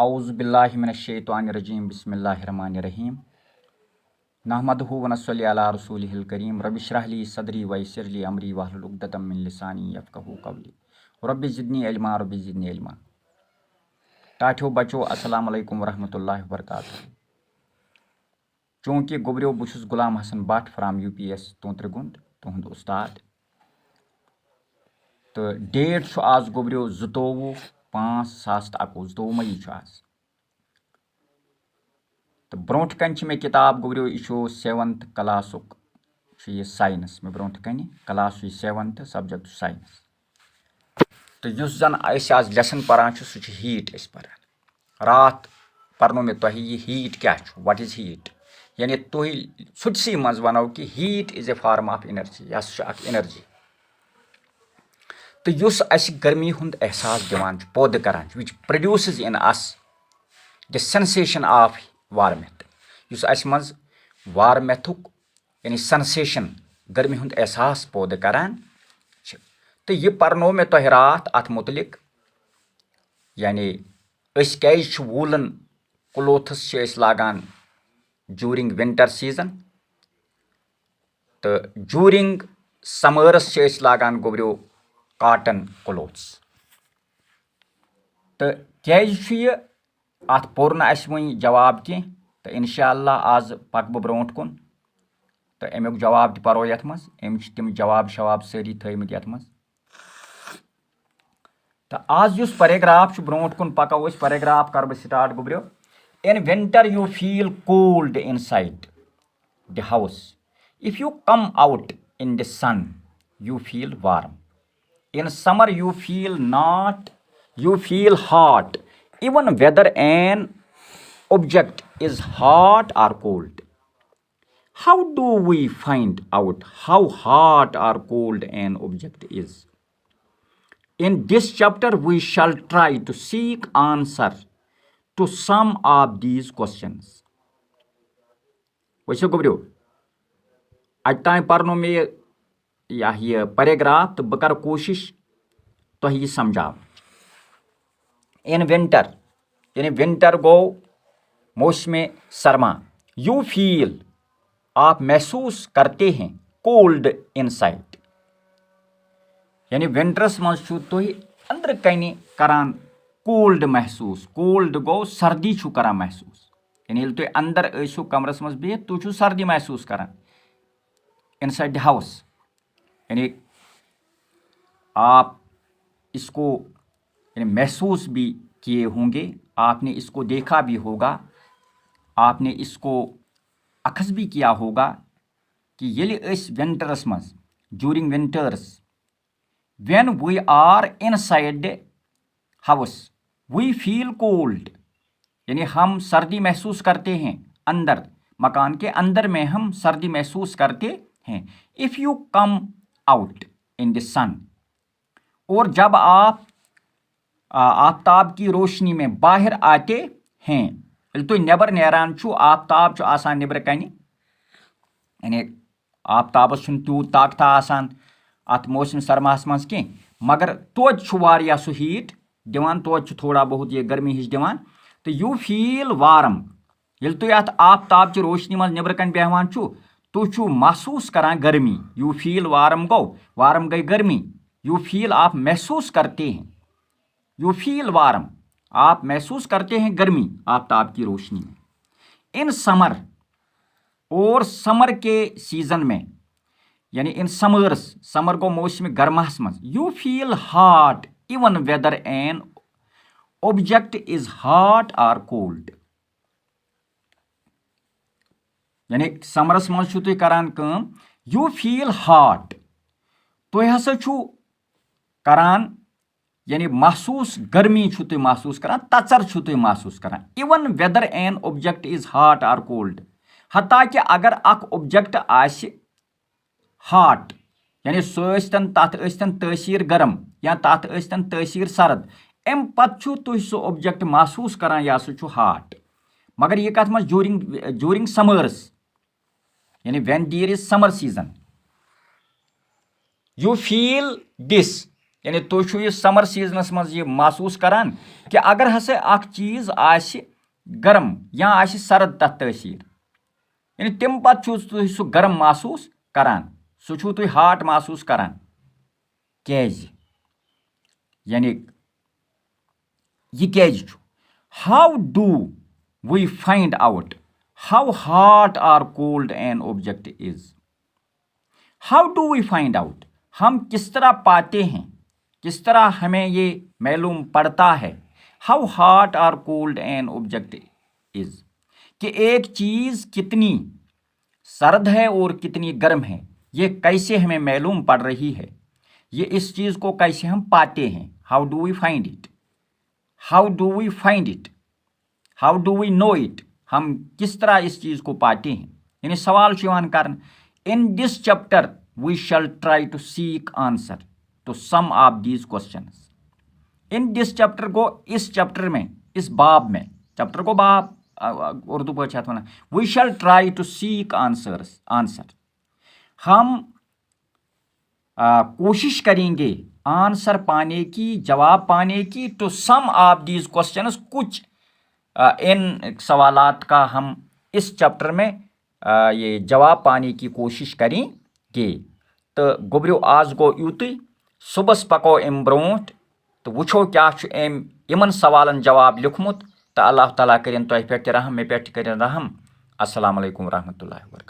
औज़ु बिल्लाहि मिनश्शैतानिर्रजीम बिस्मिल्लाहिर्रहमानिर्रहीम नहमदुहु व नस्सल्ली अला रसूलिहिल करीम रब्बि इश्रह ली सदरी व यस्सिर ली अमरी वहलुल उक़दतम मिन लिसानी यफ़क़हू क़ौली रब्बि ज़िदनी इल्मा। टाठ्यो बच्चो अस्सलाम वालेकुम वरहमतुल्लाहि वबरकातुहू। चूँकि गोबरियो बह छुस गुलाम हसन भट्ट फ्राम UPS तोंत्रगुंद तुहंद उस्ताद। तो डेट छु आज गोबरियो 22/5/2021 22 मई छु आज। तो ब्रोट कन मे किताब गोबरियो यह 7th क्लासुक साइंस मे ब्रोट कन क्लास 7th सब्जेक्ट साइंस। तो युस जन आज लेसन परान सह हीट परान। रात परनो मे तह यह हीट क्या व्हाट इज हीट, यानी तुह सुटसी मज वनो कि heat is a form of energy, यह एनर्जी। तो युस गर्मी हुंद एहसास दिवान पौध करान विच produces in us the sensation of warmth. युस अस मज वार्मेथुक यानी सेंसेशन गर्मी हुंद एहसास पौध करान। तो यह परनो मे तह रात अत मुतलिक, यानी क्या वूलन क्लोथस लागान ड्यूरिंग विंटर सीजन, तो ड्यूरिंग समर्स लागान गोबरियो कॉटन क्लोथ्स। तो क्या अत पोर न वन जवाब कह, तो इंशाअल्लाह आज पक बह ब्रोट कुन तो अमुक जवाब तह परो यथ मज, तम जवाब शवाब सारी थमित यथ मज। तो आज युस पैराग्राफ ब्रोट कुन पको पैराग्राफ कर बह स्टार्ट गोबरियो। In winter you feel cold inside the house, if you come out in the sun you feel warm, in summer you feel hot even whether an object is hot or cold. How do we find out how hot or cold an object is? In this chapter we shall try to seek answer to some of these questions. वैसे गोबरियो अत तान परनो मे यह paragraph तो बह कर कोशिश तह यह समझाव। इन विंटर यानी विंटर गो मौसम सरमा, यू फील आप महसूस करते हैं, कोल्ड इनसाइड यानी विंटरस मज तुह अंदर कन करान कोल्ड महसूस। कोल्ड गो सर्दी छु करान महसूस, यानी तुह अंदर ऐसो कमरस मज बिहित तुह छु सर्दी महसूस करान इनसाइड द हाउस। यानी आप इसको यानी महसूस भी किए होंगे, आपने इसको देखा भी होगा, आपने इसको अखज भी किया होगा कि येली विंटरस मज during winters when we are inside the house we feel cold, यानी हम सर्दी महसूस करते हैं अंदर, मकान के अंदर में हम सर्दी महसूस करते हैं। If you come out in the sun, और जब आप आफ्ताब की रोशनी में बाहर आते हैं, तो नबर नेरान छु आफ्ताब छु आसान नबर कन, यानी आफ्ताबस छु तूत ताकता आसान अत मौसम सरमास मज कह, मगर तोत छु वारिया सु हीट दिवान, तोत छु थोड़ा बहुत ये गर्मी हिश दिवान। तो यू फील वार्म, ये तुह अत आफ्ताब की रोशनी मज नबर कन बेहवान छु तुह छु महसूस करान गर्मी। You feel warm go, warm गई गर्मी, यू फील आप महसूस करते हैं, यू फील वार्म आप महसूस करते हैं गर्मी आफ्ताब की रोशनी में। इन समर, और समर के सीजन में, यानी इन समर्स, समर को मौसम गर्मास मज, you feel hot even whether an object is hot और कोल्ड। यानी समरस मज छु तुह करान काम, यू फील हॉट तुह हसा छु करान, यानी महसूस गर्मी छु तुह महसूस करान, तचर छु तुह महसूस करान। Even whether an object is hot और कोल्ड, हता कि अगर अख ऑब्जेक्ट आसि हॉट, यानी सन तथ तासीर गर्म या तथ तासीर सर्द, अम पत छु तुह सो ऑब्जेक्ट महसूस करान या सु छु हॉट। मगर यह कथ मज ड्यूरिंग समर्स, यानी when there is summer season, you feel this यानी तुम छो ये समर सीजनस मज ये महसूस करान कि अगर हसा अख चीज आसि गर्म या आसि सर्द तथ तसीर, यानी तम पत छो तुम सु गर्म महसूस करान, सु छो तुम हाट महसूस करान कैज, यानी ये कैज छो। How do we find out how hot और cold an object is? How do we find out, हम किस तरह पाते हैं, किस तरह हमें ये मालूम पड़ता है, हाउ हॉट और कोल्ड एन ऑब्जेक्ट इज, कि एक चीज कितनी सर्द है और कितनी गर्म है, ये कैसे हमें मालूम पड़ रही है, ये इस चीज को कैसे हम पाते हैं। How do we find it, how do we find it, how do we know it, हम किस तरह इस चीज को पाते हैं। यानी सवाल कर in this chapter we shall try to seek answer to some of these questions. In this chapter को, इस चैप्टर में, इस बाब में, चैप्टर को बाब उर्दू पर one, we shall try to seek answer, हम कोशिश करेंगे आंसर पाने की, जवाब पाने की, to some of these questions, कुछ इन सवालात का हम इस चैप्टर में ये जवाब पाने की कोशिश करेंगे। तो गोब्रियो आज गो यूत, सुबस पको अम ब्रोट तो वुछो क्या इमन सवालन जवाब लिखमुत। तो अल्लाह ताला करें तुह पे रहम, मे पे करें रहम। अस्सलाम वालेकुम रहमतुल्लाहि व बरकातहू।